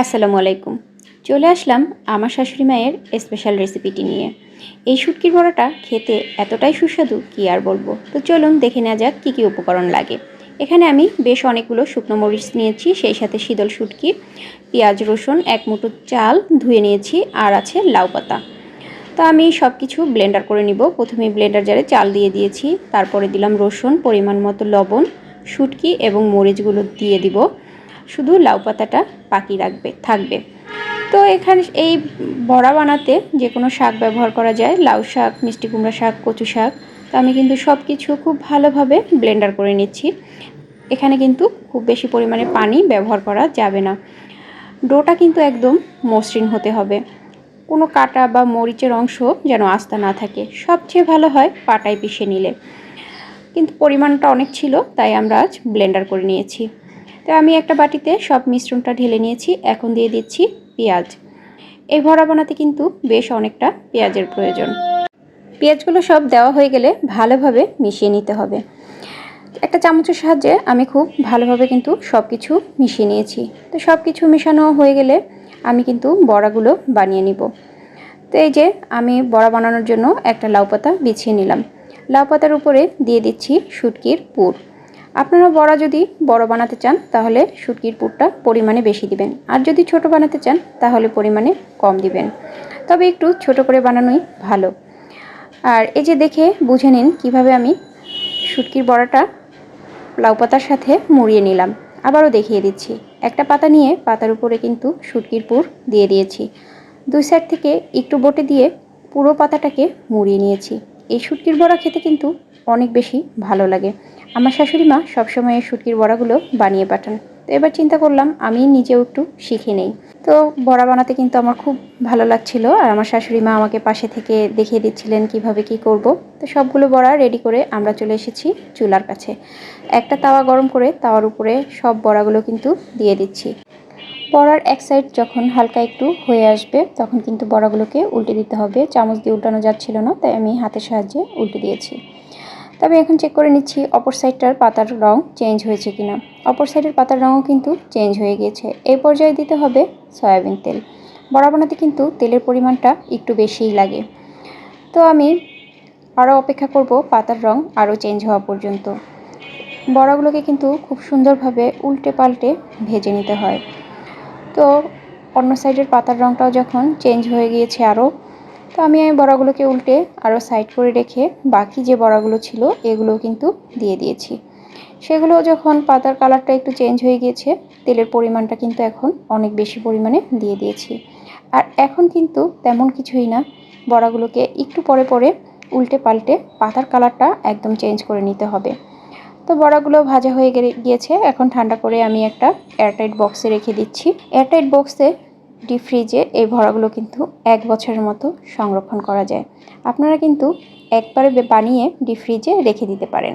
আসসালামু আলাইকুম। চলে আসলাম আমার শাশুড়ি মায়ের স্পেশাল রেসিপিটি নিয়ে। এই শুটকির বড়াটা খেতে এতটাই সুস্বাদু কি আর বলবো। তো চলুন দেখে নেওয়া যাক কী কী উপকরণ লাগে। এখানে আমি বেশ অনেকগুলো শুকনো মরিচ নিয়েছি, সেই সাথে শীতল শুটকি, পেঁয়াজ রসুন, এক মুঠো চাল ধুয়ে নিয়েছি, আর আছে লাউ পাতা। তো আমি সব কিছু ব্লেন্ডার করে নিব। প্রথমে ব্লেন্ডার জারে চাল দিয়ে দিয়েছি, তারপরে দিলাম রসুন, পরিমাণ মতো লবণ, শুটকি এবং মরিচগুলো দিয়ে দিব। শুধু লাউ পাতাটা বাকি থাকবে। তো এখানে এই বড়া বানাতে যে কোনো শাক ব্যবহার করা যায়, লাউ শাক, মিষ্টি কুমড়া শাক, কচু শাক। তো আমি কিন্তু সব কিছু খুব ভালোভাবে ব্লেন্ডার করে নিচ্ছি। এখানে কিন্তু খুব বেশি পরিমাণে পানি ব্যবহার করা যাবে না। ডোটা কিন্তু একদম মসৃণ হতে হবে, কোনো কাটা বা মরিচের অংশ যেন আস্তা না থাকে। সবচেয়ে ভালো হয় পাটায় পিষে নিলে, কিন্তু পরিমাণটা অনেক ছিল তাই আমরা আজ ব্লেন্ডার করে নিয়েছি। তো আমি একটা বাটিতে সব মিশ্রণটা ঢেলে নিয়েছি। এখন দিয়ে দিচ্ছি পেঁয়াজ। এই বড়া বানাতে কিন্তু বেশ অনেকটা পেঁয়াজের প্রয়োজন। পেঁয়াজগুলো সব দেওয়া হয়ে গেলে ভালোভাবে মিশিয়ে নিতে হবে। একটা চামচের সাহায্যে আমি খুব ভালোভাবে কিন্তু সব কিছু মিশিয়ে নিয়েছি। তো সব কিছু মেশানো হয়ে গেলে আমি কিন্তু বড়াগুলো বানিয়ে নিব। তো এই যে আমি বড়া বানানোর জন্য একটা লাউ পাতা বিছিয়ে নিলাম। লাউ পাতার উপরে দিয়ে দিচ্ছি শুটকির পুর। আপনারা বড়া যদি বড় বানাতে চান তাহলে শুটকির পুরটা পরিমাণে বেশি দিবেন, আর যদি ছোট বানাতে চান তাহলে পরিমাণে কম দিবেন। তবে একটু ছোট করে বানানোই ভালো। আর এই যে দেখে বুঝে নিন কিভাবে আমি শুটকির বড়াটা লাউ পাতার সাথে মুড়িয়ে নিলাম। আবারও দেখিয়ে দিচ্ছি। একটা পাতা নিয়ে পাতার উপরে কিন্তু শুটকির পুর দিয়ে দিয়েছি। দুই সাইড থেকে একটু বটে দিয়ে পুরো পাতাটাকে মুড়িয়ে নিয়েছি। এই শুটকির বড়া খেতে কিন্তু অনেক বেশি ভালো লাগে। আমার শাশুড়ি মা সবসময় এই শুটকির বড়াগুলো বানিয়ে পাঠান। তো এবার চিন্তা করলাম আমি নিজেও একটু শিখে নেই। তো বড়া বানাতে কিন্তু আমার খুব ভালো লাগছিল, আর আমার শাশুড়ি মা আমাকে পাশে থেকে দেখিয়ে দিচ্ছিলেন কিভাবে কি করব। তো সবগুলো বড়া রেডি করে আমরা চলে এসেছি চুলার কাছে। একটা তাওয়া গরম করে তাওয়ার উপরে সব বড়াগুলো কিন্তু দিয়ে দিচ্ছি। বড়ার এক সাইড যখন হালকা একটু হয়ে আসবে তখন কিন্তু বড়াগুলোকে উল্টে দিতে হবে। চামচ দিয়ে উল্টানো যাচ্ছিল না, তাই আমি হাতের সাহায্যে উল্টে দিয়েছি। তবে এখন চেক করে নিচ্ছি অপর সাইডটার পাতার রং চেঞ্জ হয়েছে কিনা। অপর সাইডের পাতার রঙও কিন্তু চেঞ্জ হয়ে গিয়েছে। এই পর্যায়ে দিতে হবে সয়াবিন তেল। বড়া বানাতে কিন্তু তেলের পরিমাণটা একটু বেশিই লাগে। তো আমি আরও অপেক্ষা করব পাতার রং আরও চেঞ্জ হওয়া পর্যন্ত। বড়াগুলোকে কিন্তু খুব সুন্দরভাবে উল্টে পাল্টে ভেজে নিতে হয়। তো অন্য সাইডের পাতার রঙটাও যখন চেঞ্জ হয়ে গিয়েছে আরও, তো আমি বড়াগুলোকে উল্টে আরও সাইড করে রেখে বাকি যে বড়াগুলো ছিল এগুলো কিন্তু দিয়ে দিয়েছি। সেগুলো যখন পাতার কালারটা একটু চেঞ্জ হয়ে গিয়েছে, তেলের পরিমাণটা কিন্তু এখন অনেক বেশি পরিমাণে দিয়ে দিয়েছি। আর এখন কিন্তু তেমন কিছুই না, বড়াগুলোকে একটু পরে পরে উল্টে পাল্টে পাতার কালারটা একদম চেঞ্জ করে নিতে হবে। তো বড়াগুলো ভাজা হয়ে গিয়েছে। এখন ঠান্ডা করে আমি একটা এয়ারটাইট বক্সে রেখে দিচ্ছি। এয়ারটাইট বক্সে ডিপ ফ্রিজে এই বড়াগুলো কিন্তু 1 বছরের মতো সংরক্ষণ করা যায়। আপনারা কিন্তু একবারে বানিয়ে ডিপ ফ্রিজে রেখে দিতে পারেন।